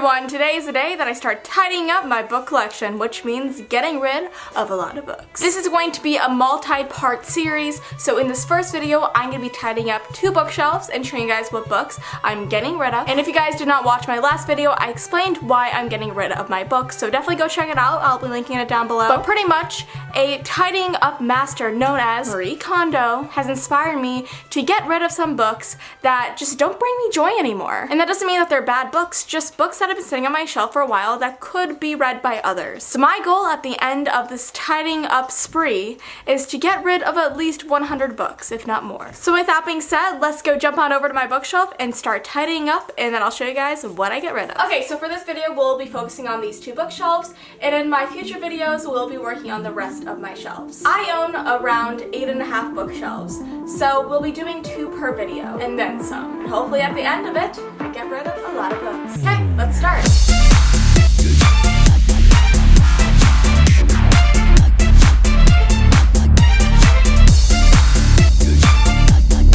everyone, today is the day that I start tidying up my book collection, which means getting rid of a lot of books. This is going to be a multi-part series, so in this first video, I'm going to be tidying up 2 bookshelves and showing you guys what books I'm getting rid of. And if you guys did not watch my last video, I explained why I'm getting rid of my books, so definitely go check it out. I'll be linking it down below. But pretty much, a tidying up master known as Marie Kondo has inspired me to get rid of some books that just don't bring me joy anymore. And that doesn't mean that they're bad books, just books that have been sitting on my shelf for a while that could be read by others. So my goal at the end of this tidying up spree is to get rid of at least 100 books, if not more. So with that being said, let's go jump on over to my bookshelf and start tidying up, and then I'll show you guys what I get rid of. Okay, so for this video, we'll be focusing on these 2 bookshelves, and in my future videos, we'll be working on the rest of my shelves. I own around 8.5 bookshelves, so we'll be doing 2 per video, and then some. And hopefully at the end of it, I get rid of a lot of books. Okay, let's start.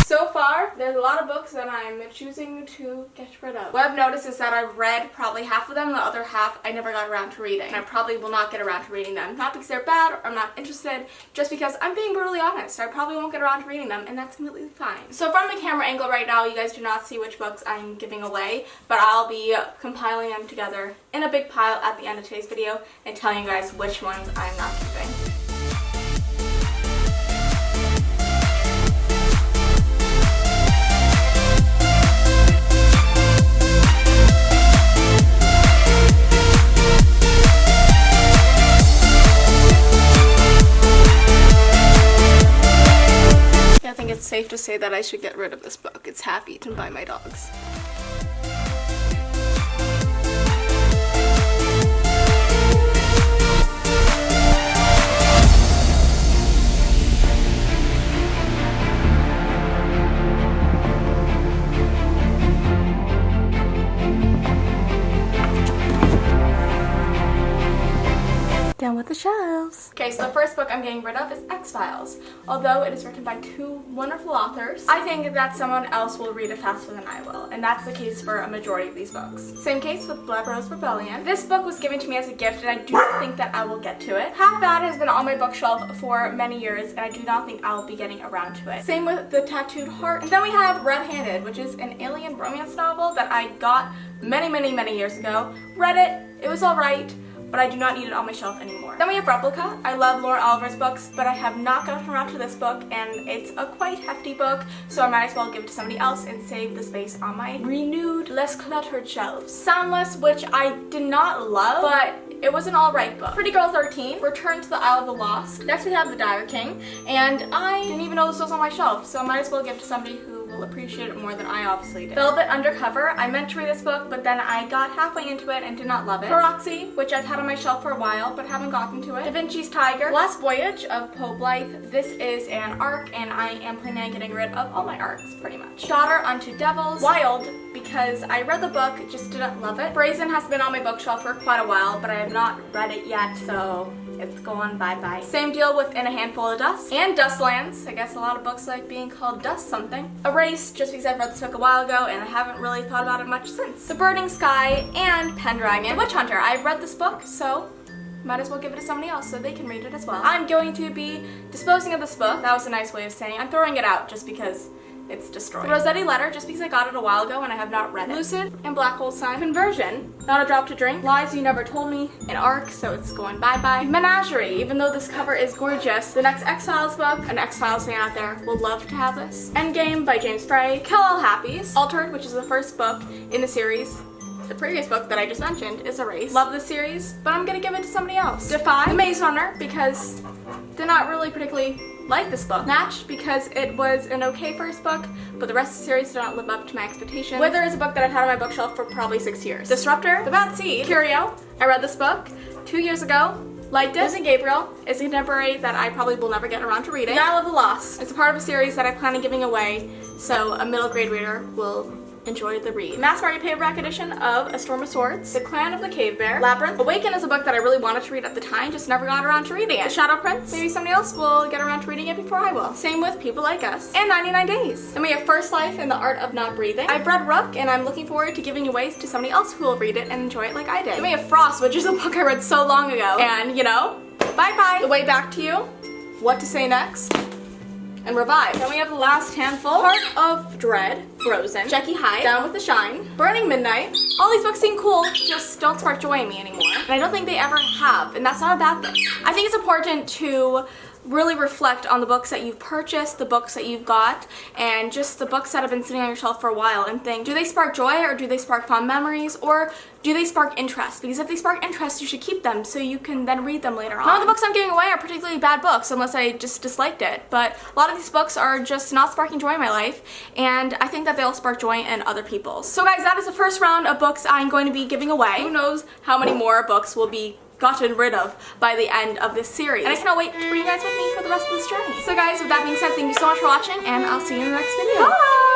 So far, there's a lot of books that I'm choosing to get rid of. What I've noticed is that I've read probably half of them, the other half I never got around to reading. And I probably will not get around to reading them. Not because they're bad or I'm not interested, just because I'm being brutally honest. I probably won't get around to reading them, and that's completely fine. So from the camera angle right now, you guys do not see which books I'm giving away, but I'll be compiling them together in a big pile at the end of today's video and telling you guys which ones I'm not keeping. It's safe to say that I should get rid of this book. It's half eaten by my dogs. Down with the shelves. Okay, so the first book I'm getting rid of is X-Files. Although it is written by 2 wonderful authors, I think that someone else will read it faster than I will, and that's the case for a majority of these books. Same case with Black Rose Rebellion. This book was given to me as a gift, and I do not think that I will get to it. Half Bad has been on my bookshelf for many years, and I do not think I will be getting around to it. Same with The Tattooed Heart. And then we have Red-Handed, which is an alien romance novel that I got many years ago. Read it, it was alright, but I do not need it on my shelf anymore. Then we have Replica. I love Laura Oliver's books, but I have not gotten around to this book, and it's a quite hefty book, so I might as well give it to somebody else and save the space on my renewed, less cluttered shelves. Soundless, which I did not love, but it was an alright book. Pretty Girl 13, Return to the Isle of the Lost. Next we have The Dire King, and I didn't even know this was on my shelf, so I might as well give it to somebody who will appreciate it more than I obviously did. Velvet Undercover. I meant to read this book, but then I got halfway into it and did not love it. Baroxy, which I've had on my shelf for a while, but haven't gotten to it. Da Vinci's Tiger. Last Voyage of Poe Blythe. This is an arc, and I am planning on getting rid of all my arcs, pretty much. Daughter Unto Devils. Wild, because I read the book, just didn't love it. Brazen has been on my bookshelf for quite a while, but I have not read it yet, so it's going bye-bye. Same deal with In a Handful of Dust. And Dustlands. I guess a lot of books like being called Dust something. Erased, just because I've read this book a while ago and I haven't really thought about it much since. The Burning Sky and Pendragon. The Witch Hunter. I've read this book, so might as well give it to somebody else so they can read it as well. I'm going to be disposing of this book. That was a nice way of saying I'm throwing it out just because it's destroyed. The Rossetti Letter, just because I got it a while ago and I have not read it. Lucid and Black Hole Sign. Conversion, Not a Drop to Drink. Lies You Never Told Me, an arc, so it's going bye-bye. Menagerie, even though this cover is gorgeous. The next X-Files book, an X-Files fan out there will love to have this. Endgame by James Frey. Kill All Happies. Altered, which is the first book in the series. The previous book that I just mentioned is Erased. Love this series, but I'm gonna give it to somebody else. Defy, The Maze Runner, because they're not really particularly like this book. Snatched, because it was an okay first book, but the rest of the series did not live up to my expectations. Wither is a book that I've had on my bookshelf for probably 6 years. Disruptor, The Bad Seed. Curio, I read this book 2 years ago. Liked it. Lizzie Gabriel is a contemporary that I probably will never get around to reading. The Isle of the Lost. It's a part of a series that I plan on giving away, so a middle grade reader will enjoy the read. Mass Market Paperback Edition of A Storm of Swords, The Clan of the Cave Bear, Labyrinth. Awaken is a book that I really wanted to read at the time, just never got around to reading it. The Shadow Prince, maybe somebody else will get around to reading it before I will. Same with People Like Us, and 99 Days. Then we have First Life and the Art of Not Breathing. I've read Rook, and I'm looking forward to giving away to somebody else who will read it and enjoy it like I did. Then we have Frost, which is a book I read so long ago, and you know, bye-bye. The Way Back to You, What to Say Next, and Revive. Then we have the last handful. Heart of Dread, Frozen, Jekyll Hyde, Down with the Shine, Burning Midnight. All these books seem cool, just don't spark joy in me anymore. And I don't think they ever have, and that's not a bad thing. I think it's important to really reflect on the books that you've purchased, the books that you've got, and just the books that have been sitting on your shelf for a while, and think, do they spark joy, or do they spark fond memories, or do they spark interest? Because if they spark interest, you should keep them so you can then read them later on. None of the books I'm giving away are particularly bad books, unless I just disliked it, but a lot of these books are just not sparking joy in my life, and I think that they'll spark joy in other people's. So guys, that is the first round of books I'm going to be giving away. Who knows how many more books will be gotten rid of by the end of this series. And I cannot wait to bring you guys with me for the rest of this journey. So guys, with that being said, thank you so much for watching, and I'll see you in the next video. Bye!